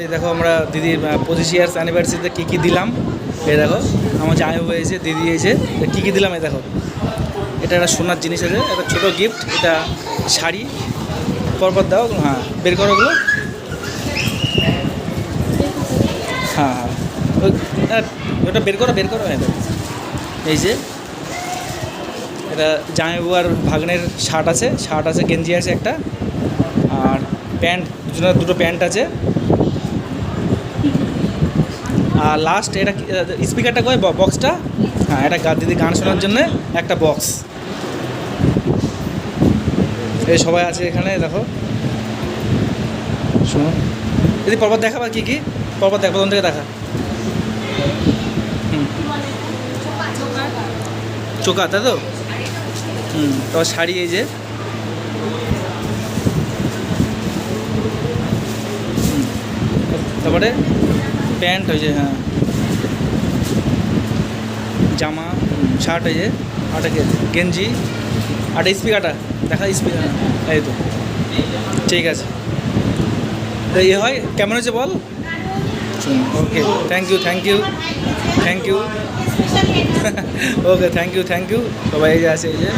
এই দেখো আমরা দিদির 25 ইয়ার্স অ্যানিভার্সারিতে কী দিলাম। এই দেখো আমার জামাই হয়েছে, দিদি এসে কী দিলাম। এই দেখো এটা একটা সোনার জিনিস আছে, একটা ছোটো গিফট। এটা শাড়ি পরপর দাও। হ্যাঁ, বের করো ওগুলো। হ্যাঁ হ্যাঁ, ওটা বের করো হ্যাঁ। এই যে এটা জামাইবাবু আর ভাগ্নের শার্ট আছে, গেঞ্জি আছে একটা, আর প্যান্ট, দুটো প্যান্ট আছে। আর লাস্ট এটা স্পিকারটা কয় বক্সটা। হ্যাঁ, এটা দিদি গান শোনার জন্য একটা বক্স। এই সবাই আছে এখানে, দেখো শুনো। দিদি পরপর দেখাবা কী পরপর দেখ, প্রথম থেকে দেখা। চোখা, তাই তো? তোমার শাড়ি এই যে, তারপরে প্যান্ট হয়েছে, হ্যাঁ জামা, শার্ট হয়েছে, আটা গেঞ্জি, আটা স্পিকারটা দেখা, স্পিকার এই তো। ঠিক আছে, তো ইয়ে হয় কেমন হয়েছে বল। Okay, thank you okay, thank you সবাই এই যে আছে, এই যে